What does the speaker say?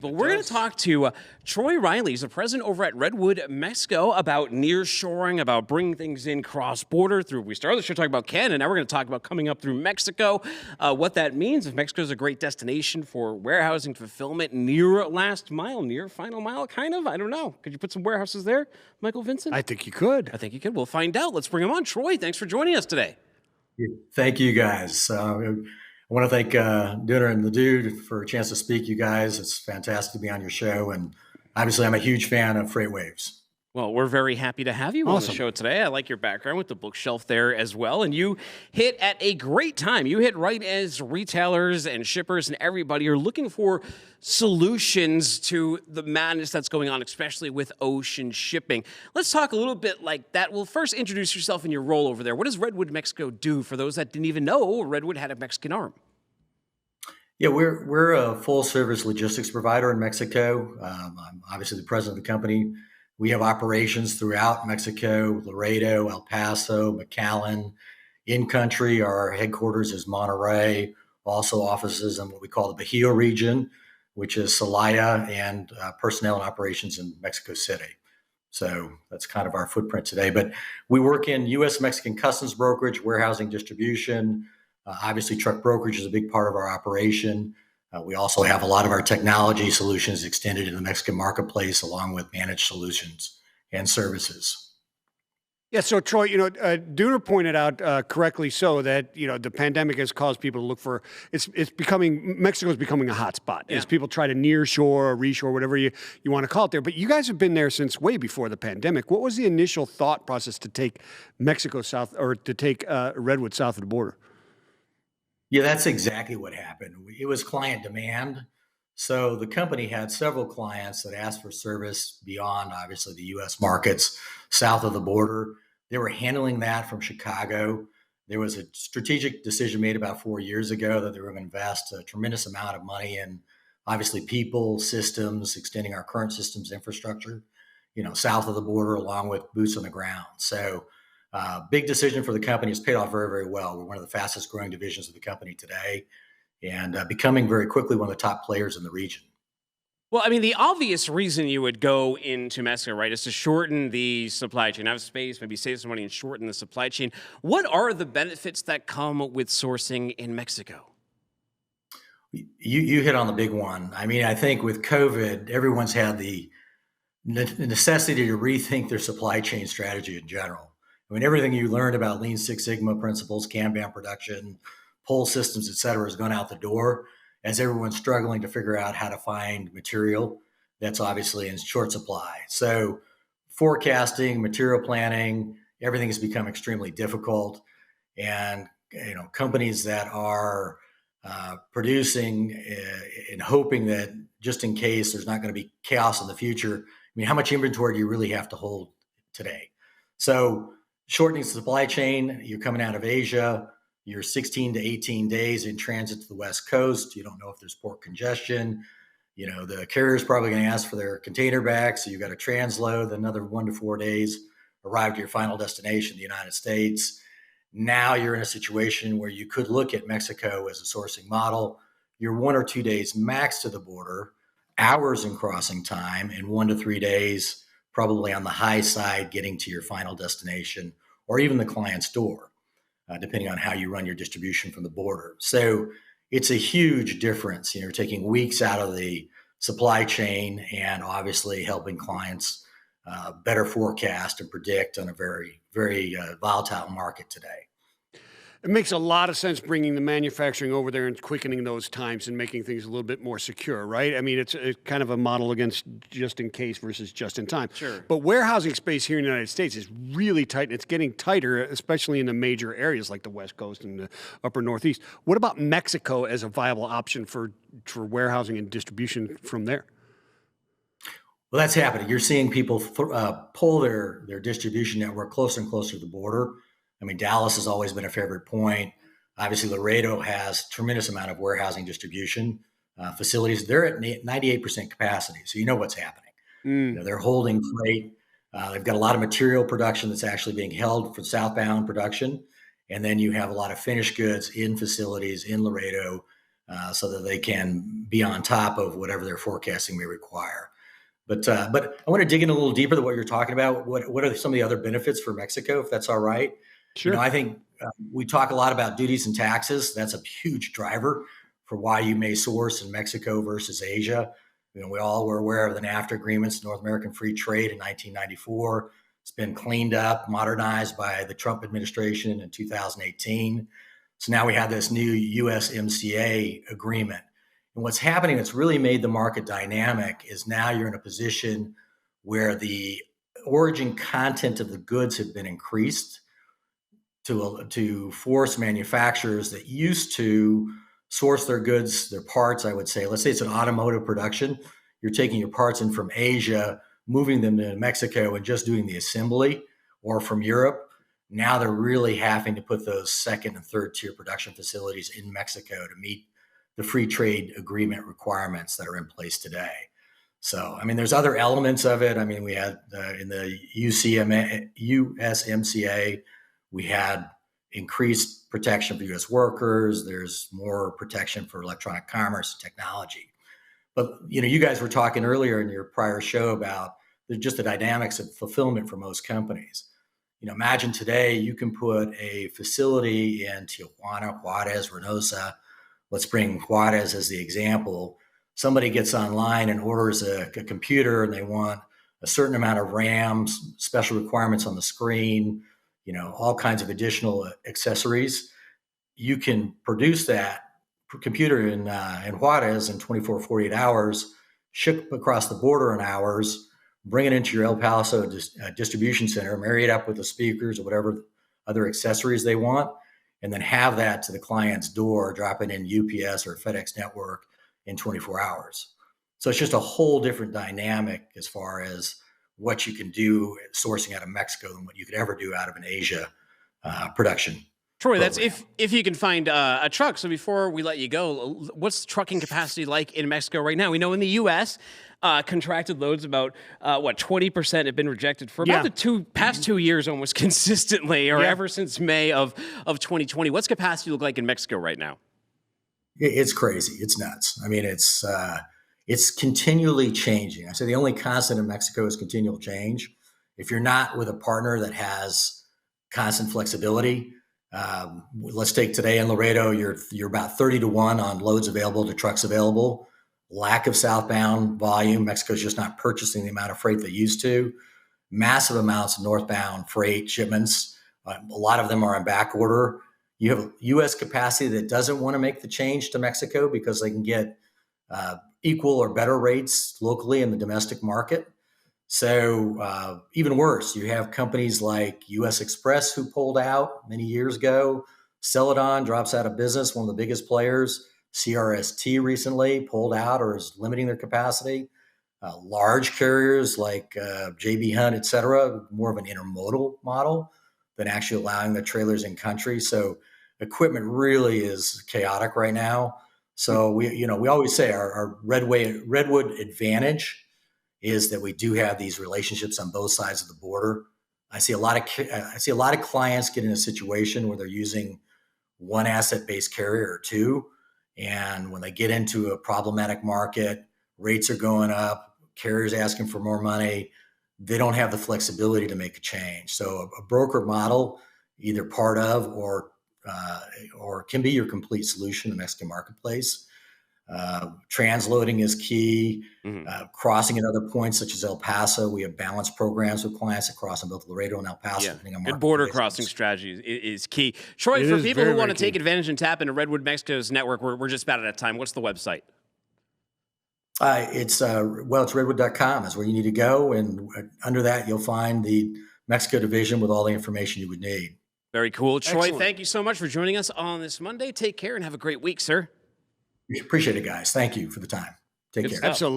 But It we're going to does. talk to Troy Riley. He's the president over at Redwood, Mexico, about nearshoring, about bringing things in cross-border. Through we started the show talking about Canada. Now we're going to talk about coming up through Mexico, what that means. If Mexico is a great destination for warehousing fulfillment near last mile, near final mile, kind of. I don't know. Could you put some warehouses there, Michael Vincent? I think you could. I think you could. We'll find out. Let's bring him on. Troy, thanks for joining us today. Thank you, guys. I want to thank Dinner and the Dude for a chance to speak, you guys. It's fantastic to be on your show. And obviously, I'm a huge fan of Freight Waves. Well, we're very happy to have you on the Awesome. show today. I like your background with the bookshelf there as well. And you hit at a great time. You hit right as retailers and shippers and everybody are looking for solutions to the madness that's going on, especially with ocean shipping. Let's talk a little bit like that. Well, first, introduce yourself and your role over there. What does Redwood Mexico do for those that didn't even know Redwood had a Mexican arm? Yeah, we're a full service logistics provider in Mexico. I'm obviously the president of the company. We have operations throughout Mexico, Laredo, El Paso, McAllen. In country, our headquarters is Monterrey, also offices in what we call the Bajío region, which is Celaya, and personnel and operations in Mexico City. So that's kind of our footprint today. But we work in U.S. Mexican customs brokerage, warehousing, distribution. Obviously, truck brokerage is a big part of our operation. We also have a lot of our technology solutions extended in the Mexican marketplace, along with managed solutions and services. Yeah, so Troy, Dooner pointed out correctly so that the pandemic has caused people to look for it's becoming Mexico is becoming a hotspot as people try to near shore or reshore, whatever you want to call it there. But you guys have been there since way before the pandemic. What was the initial thought process to take Mexico south or to take Redwood south of the border? Yeah, that's exactly what happened. It was client demand. So the company had several clients that asked for service beyond, obviously, the US markets south of the border. They were handling that from Chicago. There was a strategic decision made about 4 years ago that they were going to invest a tremendous amount of money in, obviously, people, systems, extending our current systems infrastructure, south of the border, along with boots on the ground. So big decision for the company. It's paid off very, very well. We're one of the fastest growing divisions of the company today and becoming very quickly one of the top players in the region. Well, I mean, the obvious reason you would go into Mexico, right, is to shorten the supply chain, have space, maybe save some money and shorten the supply chain. What are the benefits that come with sourcing in Mexico? You hit on the big one. I mean, I think with COVID, everyone's had the necessity to rethink their supply chain strategy in general. I mean, everything you learned about Lean Six Sigma principles, Kanban production, pull systems, et cetera, has gone out the door as everyone's struggling to figure out how to find material that's obviously in short supply. So forecasting, material planning, everything has become extremely difficult. And companies that are producing and hoping that just in case there's not going to be chaos in the future, I mean, how much inventory do you really have to hold today? So shortening the supply chain, you're coming out of Asia, you're 16 to 18 days in transit to the West Coast. You don't know if there's port congestion. The carrier is probably going to ask for their container back. So you've got to transload another 1 to 4 days, arrive to your final destination, the United States. Now you're in a situation where you could look at Mexico as a sourcing model. You're 1 or 2 days max to the border, hours in crossing time, and 1 to 3 days probably on the high side getting to your final destination or even the client's door, depending on how you run your distribution from the border. So it's a huge difference. You're taking weeks out of the supply chain and obviously helping clients better forecast and predict on a very, very volatile market today. It makes a lot of sense bringing the manufacturing over there and quickening those times and making things a little bit more secure, right? I mean, it's kind of a model against just in case versus just in time. Sure. But warehousing space here in the United States is really tight, and it's getting tighter, especially in the major areas like the West Coast and the upper Northeast. What about Mexico as a viable option for warehousing and distribution from there? Well, that's happening. You're seeing people pull their distribution network closer and closer to the border. I mean, Dallas has always been a favorite point. Obviously, Laredo has a tremendous amount of warehousing distribution facilities. They're at 98% capacity, so you know what's happening. They're holding freight. They've got a lot of material production that's actually being held for southbound production. And then you have a lot of finished goods in facilities in Laredo so that they can be on top of whatever their forecasting may require. But I want to dig in a little deeper to what you're talking about. What are some of the other benefits for Mexico, if that's all right? Sure. I think we talk a lot about duties and taxes. That's a huge driver for why you may source in Mexico versus Asia. We all were aware of the NAFTA agreements, North American Free Trade in 1994. It's been cleaned up, modernized by the Trump administration in 2018. So now we have this new USMCA agreement. And what's happening that's really made the market dynamic is now you're in a position where the origin content of the goods have been increased to force manufacturers that used to source their goods, their parts, I would say, let's say it's an automotive production. You're taking your parts in from Asia, moving them to Mexico and just doing the assembly, or from Europe. Now they're really having to put those second and third tier production facilities in Mexico to meet the free trade agreement requirements that are in place today. So, I mean, there's other elements of it. I mean, we had in the USMCA, we had increased protection for U.S. workers. There's more protection for electronic commerce and technology. But, you guys were talking earlier in your prior show about just the dynamics of fulfillment for most companies. Imagine today you can put a facility in Tijuana, Juarez, Reynosa. Let's bring Juarez as the example. Somebody gets online and orders a computer and they want a certain amount of RAM, special requirements on the screen, all kinds of additional accessories. You can produce that computer in Juarez in 24, 48 hours, ship across the border in hours, bring it into your El Paso distribution center, marry it up with the speakers or whatever other accessories they want, and then have that to the client's door, drop it in UPS or FedEx network in 24 hours. So it's just a whole different dynamic as far as what you can do sourcing out of Mexico than what you could ever do out of an Asia production. Troy, that's if you can find a truck. So before we let you go, what's trucking capacity like in Mexico right now? We know in the U.S., contracted loads about 20% have been rejected for about the past 2 years, almost consistently, or ever since May of 2020. What's capacity look like in Mexico right now? It's crazy. It's nuts. I mean, it's continually changing. I say the only constant in Mexico is continual change. If you're not with a partner that has constant flexibility, let's take today in Laredo, you're about 30-1 on loads available to trucks available. Lack of southbound volume. Mexico's just not purchasing the amount of freight they used to. Massive amounts of northbound freight shipments. A lot of them are on back order. You have U.S. capacity that doesn't want to make the change to Mexico because they can get equal or better rates locally in the domestic market. So even worse, you have companies like U.S. Express who pulled out many years ago. Celadon drops out of business, one of the biggest players. CRST recently pulled out or is limiting their capacity. Large carriers like JB Hunt, et cetera, more of an intermodal model than actually allowing the trailers in country. So equipment really is chaotic right now. So we always say our Redwood advantage is that we do have these relationships on both sides of the border. I see a lot of clients get in a situation where they're using one asset-based carrier or two, and when they get into a problematic market, rates are going up, carriers asking for more money, they don't have the flexibility to make a change. So a broker model, either part of or can be your complete solution in the Mexican marketplace. Transloading is key. Crossing at other points such as El Paso, we have balanced programs with clients that cross in both Laredo and El Paso. Good border crossing strategy is key. Troy, for people who want to take advantage and tap into Redwood Mexico's network, we're just about out of time. What's the website? It's redwood.com is where you need to go. And under that, you'll find the Mexico division with all the information you would need. Very cool. Troy, thank you so much for joining us on this Monday. Take care and have a great week, sir. Appreciate it, guys. Thank you for the time. Take care. Absolutely.